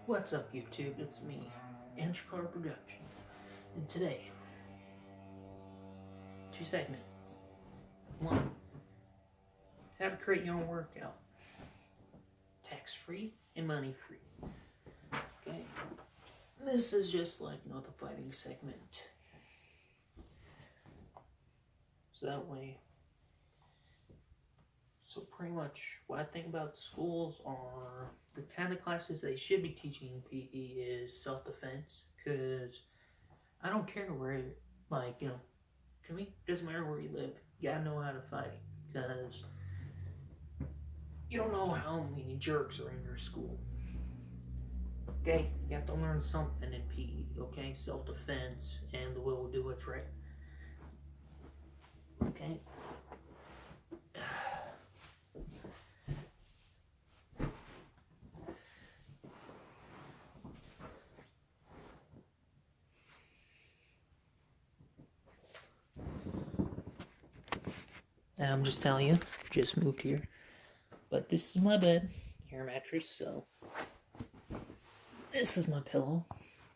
What's up, YouTube? It's me, Inchcar Production, and today, two segments. One, how to create your own workout, tax-free and money-free. Okay, this is just like the fighting segment, so that way. So pretty much what I think about schools are the kind of classes they should be teaching in PE is self-defense, because I don't care where, to me, it doesn't matter where you live. You gotta know how to fight, because you don't know how many jerks are in your school. Okay? You have to learn something in PE, okay? Self-defense and the will to do what's right. Okay? I'm just telling you, just moved here. But this is my bed, air mattress, so this is my pillow,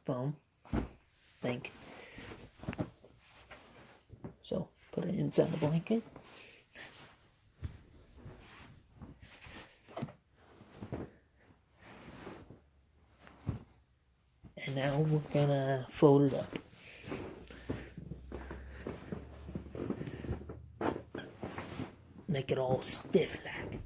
foam, think. So put it inside the blanket. And now we're gonna fold it up. Make it all stiff like.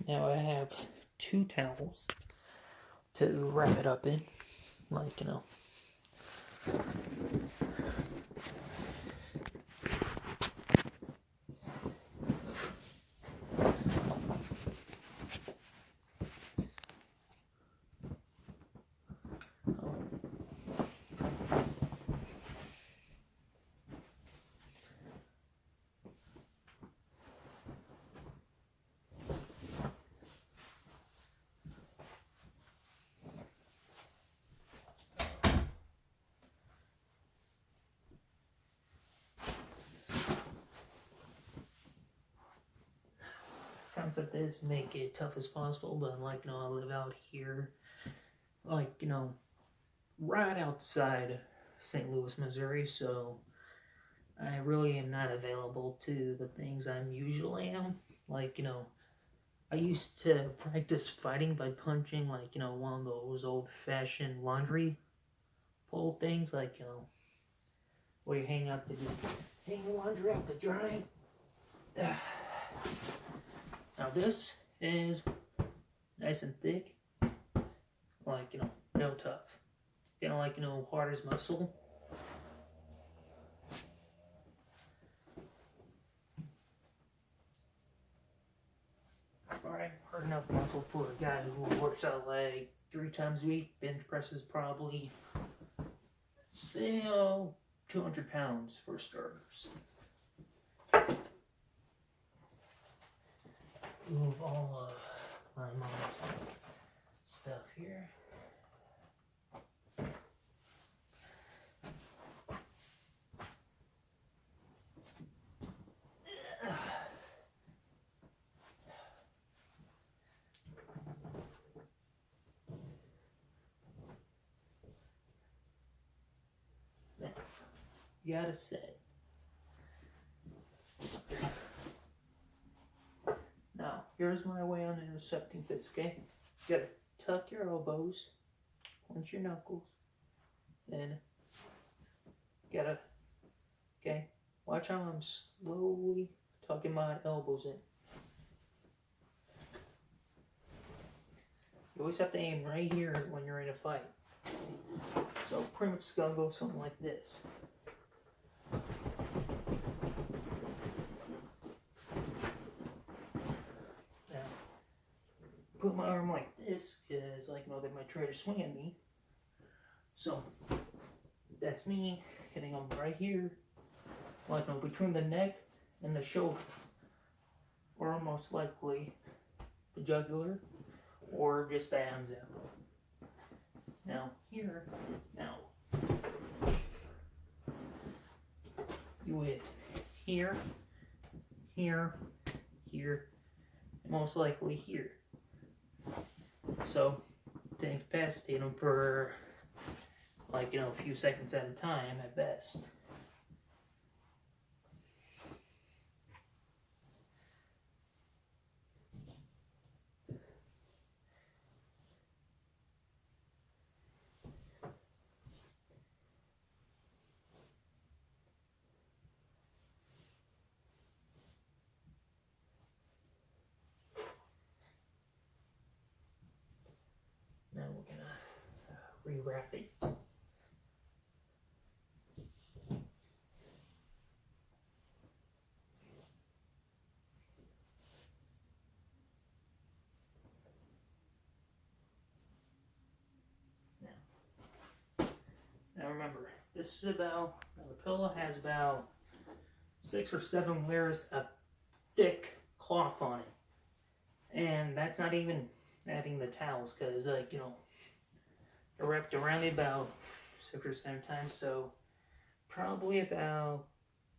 Now I have 2 towels to wrap it up in, Times like this make it tough as possible, but I live out here, right outside St. Louis, Missouri, so I really am not available to the things I'm usually am. I used to practice fighting by punching, one of those old-fashioned laundry pole things, where you hang your laundry out to dry. Now this is nice and thick, no tough. Hard as muscle. Alright, hard enough muscle for a guy who works out 3 times a week. Bench presses probably, say, 200 pounds for starters. Move all of my mom's stuff here. Now, you gotta sit. Now, here's my way on intercepting fits, okay? You gotta tuck your elbows, clench your knuckles, and okay? Watch how I'm slowly tucking my elbows in. You always have to aim right here when you're in a fight. So pretty much it's gonna go something like this. Now, put my arm like this, because they might try to swing at me. So that's me hitting them right here, like no, between the neck and the shoulder, or most likely the jugular, or just the Adam's apple. Now here, now you hit here, here, here, most likely here. So to incapacitate them for like, you know, a few seconds at a time at best. Now we're gonna rewrap it. Now remember, this is about, the pillow has about 6 or 7 layers of thick cloth on it. And that's not even adding the towels, because, like, you know, they're wrapped around it about 6 or 7 times, so probably about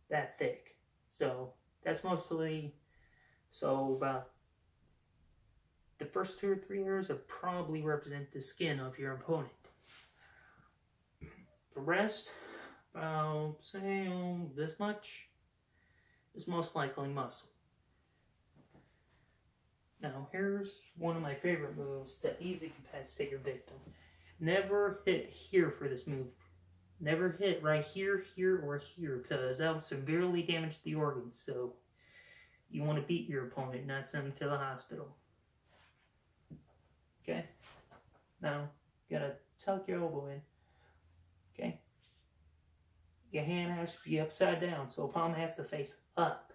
that thick. So that's mostly, so about the first 2 or 3 layers will probably represent the skin of your opponent. The rest, about, say, this much, is most likely muscle. Now, here's one of my favorite moves to easily incapacitate your victim. Never hit here for this move. Never hit right here, here, or here, because that will severely damage the organs. So, you want to beat your opponent, not send them to the hospital. Okay? Now, you gotta tuck your elbow in. Okay? Your hand has to be upside down, so palm has to face up.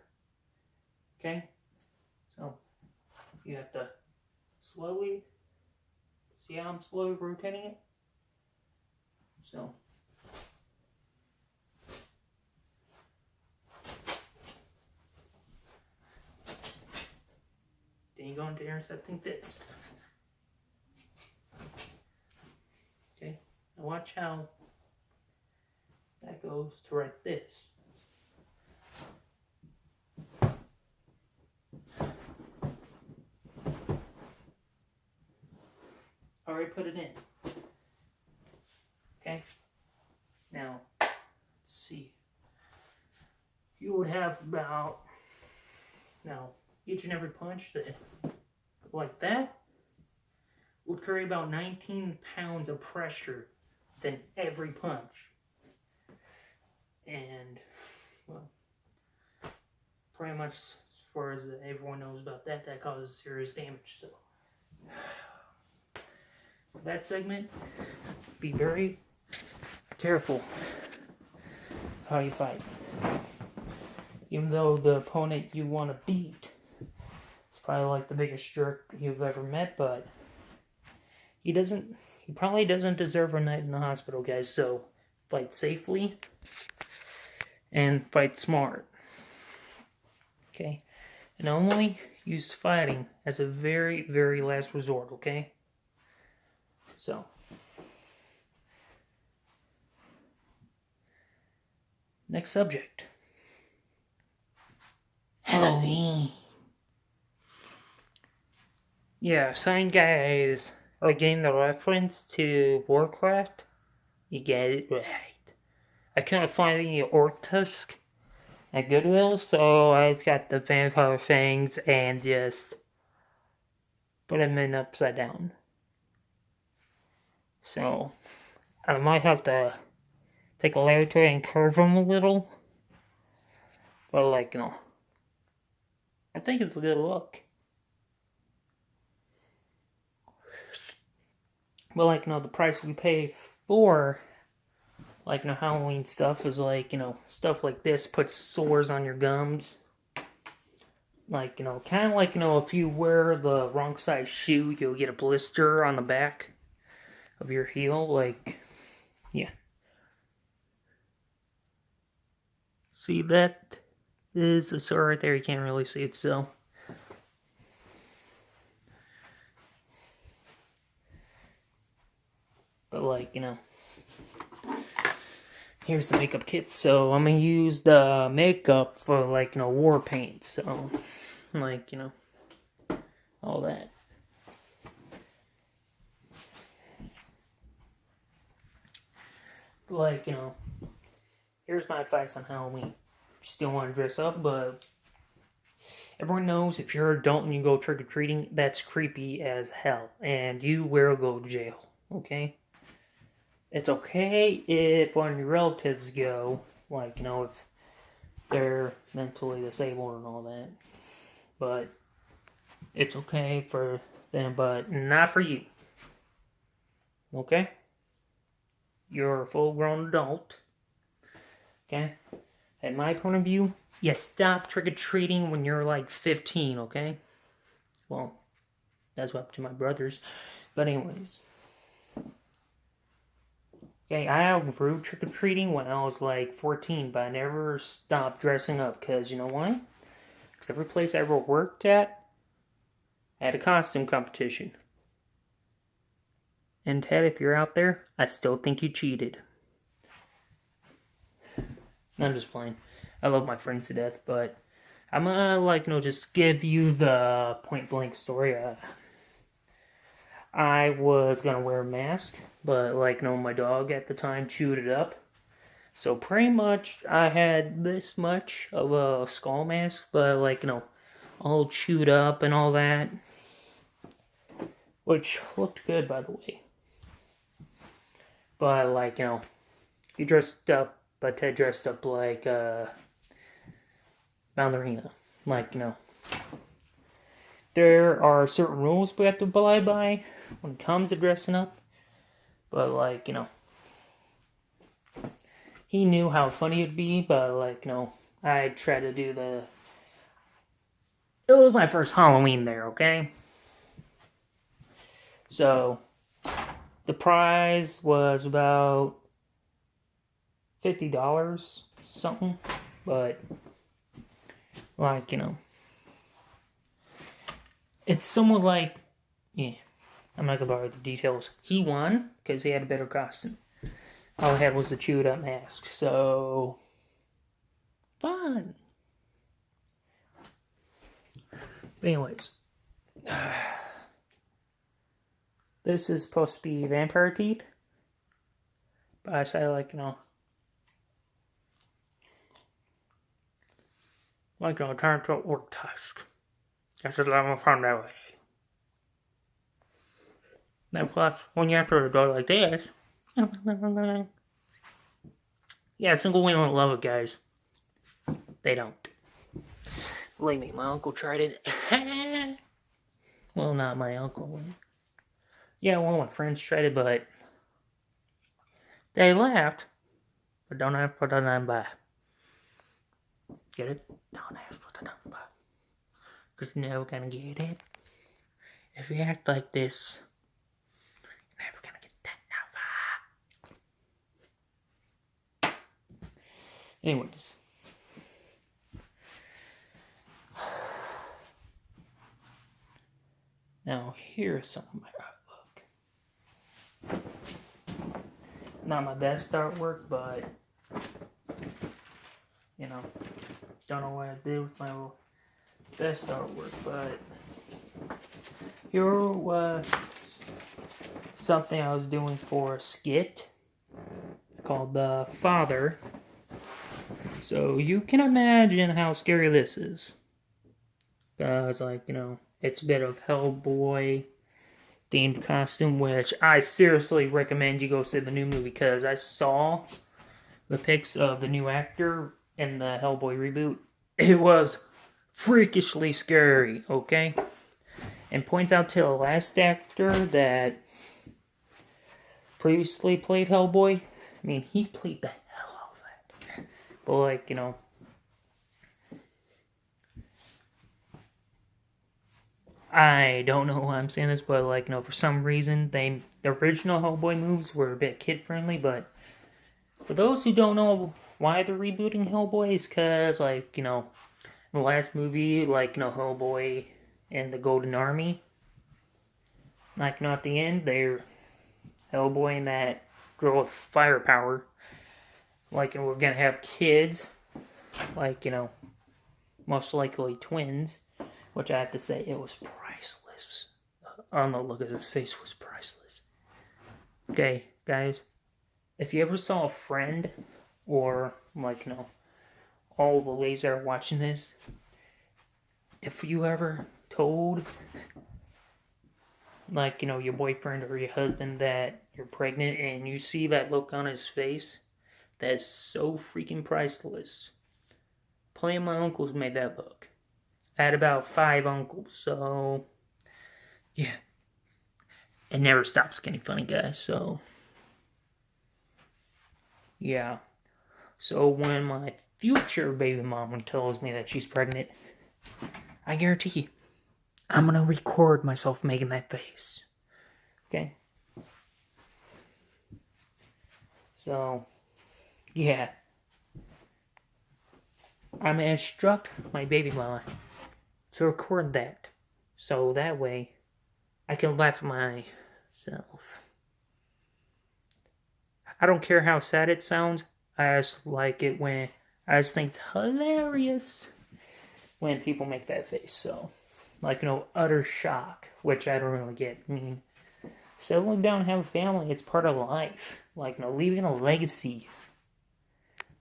Okay? So, you have to slowly, see how I'm slowly rotating it? So, then you go into intercepting fist. Okay? Now watch how that goes to right this. Already put it in. Okay? Now, let's see. You would have about, now, each and every punch that, like that, would carry about 19 pounds of pressure than every punch. And, well, pretty much as far as everyone knows about that, that causes serious damage. So, for that segment, be very careful how you fight. Even though the opponent you want to beat is probably like the biggest jerk you've ever met, but he probably doesn't deserve a night in the hospital, guys. So fight safely and fight smart. Okay? And only use fighting as a very, very last resort, okay? So, next subject. Halloween. Yeah, some guys are getting the reference to Warcraft. You get it right. I couldn't find any orc tusk at Goodwill, so I just got the vampire fangs and just put them in upside down. So, I might have to take a laboratory and curve them a little. But, like, you know, I think it's a good look. But, like, you know, the price we pay for, like, you know, Halloween stuff is like, you know, stuff like this puts sores on your gums. Like, you know, kind of like, you know, if you wear the wrong size shoe, you'll get a blister on the back of your heel. Like, yeah. See, that is a sword right there. You can't really see it, so. But, like, here's the makeup kit. So, I'm gonna use the makeup for, like, war paint. So, like, all that. Like, here's my advice on Halloween. You still want to dress up, but everyone knows if you're an adult and you go trick-or-treating, that's creepy as hell. And you will go to jail, okay? It's okay if one of your relatives go, like, if they're mentally disabled and all that. But it's okay for them, but not for you. Okay? You're a full-grown adult. Okay? At my point of view, you stop trick-or-treating when you're like 15, okay? Well, that's up to my brothers. But anyways. Okay, I outgrew trick-or-treating when I was like 14, but I never stopped dressing up. Because you know why? Because every place I ever worked at had a costume competition. And Ted, if you're out there, I still think you cheated. I'm just playing. I love my friends to death, but I'm gonna, just give you the point-blank story. I was gonna wear a mask, but, my dog at the time chewed it up. So pretty much, I had this much of a skull mask, but, all chewed up and all that. Which looked good, by the way. But, he dressed up, but Ted dressed up like, ballerina. There are certain rules we have to abide by when it comes to dressing up. But, he knew how funny it'd be, but, I tried to do the... It was my first Halloween there, okay? So, the prize was about $50, something, but, it's somewhat like, I'm not gonna bother the details. He won, because he had a better costume. All I had was the chewed up mask, so, fun! But anyways, this is supposed to be vampire teeth, but I say, turn to work task. That's a lot more fun that way. Now, plus, when you have to go like this, yeah, single women don't love it, guys. They don't. Believe me, my uncle tried it. Well, not my uncle. Yeah, one of my friends tried it, but they laughed. But don't ask for the number. Get it? Don't ask for the number. Because you're never gonna get it. If you act like this, you're never gonna get that number. Anyways. Now, here's some of my artwork. Not my best artwork, but, don't know what I did with my best artwork, but here was something I was doing for a skit called The Father. So you can imagine how scary this is. Because, it's a bit of Hellboy themed costume, which I seriously recommend you go see the new movie, because I saw the pics of the new actor in the Hellboy reboot. It was freakishly scary, okay? And points out to the last actor that previously played Hellboy. I mean, he played the hell out of that. But, I don't know why I'm saying this, but, for some reason, the original Hellboy movies were a bit kid-friendly, but for those who don't know, why they're rebooting Hellboy is because, like, you know, the last movie, like, you know, Hellboy and the Golden Army, like, you know, at the end, they're Hellboy and that girl with firepower, like, and we're gonna have kids, like, you know, most likely twins, which I have to say, it was priceless. On the look of his face was priceless. Okay, guys, if you ever saw a friend, or, like, you know, all the ladies that are watching this, if you ever told, like, you know, your boyfriend or your husband that you're pregnant and you see that look on his face, that's so freaking priceless. Plenty of my uncles made that look. I had about 5 uncles, so yeah. It never stops getting funny, guys, so yeah. So when my future baby mama tells me that she's pregnant, I guarantee you, I'm gonna record myself making that face. Okay? So, yeah. I'm gonna instruct my baby mama to record that. So that way, I can laugh at myself. I don't care how sad it sounds. I just like it when I just think it's hilarious when people make that face. So, like, you know, utter shock, which I don't really get. I mean, settling down and have a family, it's part of life. Like, you know, leaving a legacy.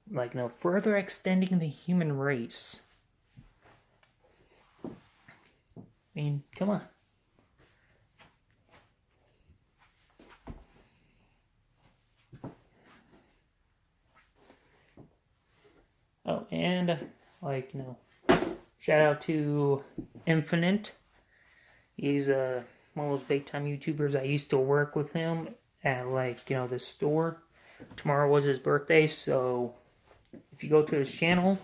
Like, you know, further extending the human race. I mean, come on. Oh, and, like, you know, shout out to Infinite. He's one of those big time YouTubers. I used to work with him at, like, you know, the store. Tomorrow was his birthday, so if you go to his channel,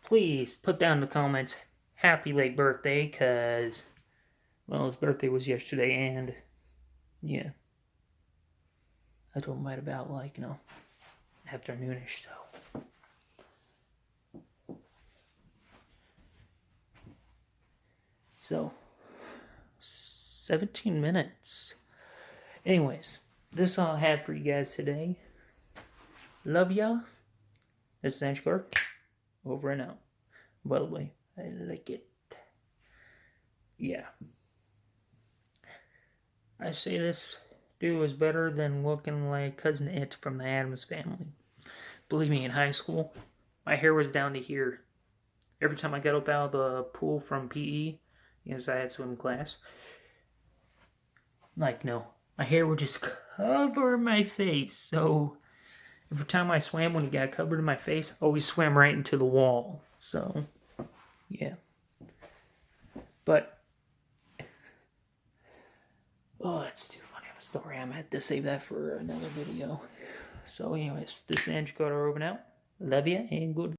please put down in the comments, happy late birthday, because, well, his birthday was yesterday, and, yeah. I told him right about, like, you know, afternoonish, so. So, 17 minutes. Anyways, this is all I have for you guys today. Love y'all. This is Anchor. Over and out. By the way, I like it. Yeah. I say this dude was better than looking like Cousin It from the Addams Family. Believe me, in high school, my hair was down to here. Every time I got up out of the pool from PE, because I had swim class, like, no, my hair would just cover my face. So every time I swam, when it got covered in my face, I always swam right into the wall. So, yeah. But, oh, it's too funny of a story. I'm going to have to save that for another video. So, anyways, this is Andrew Carter over now. Love ya and good.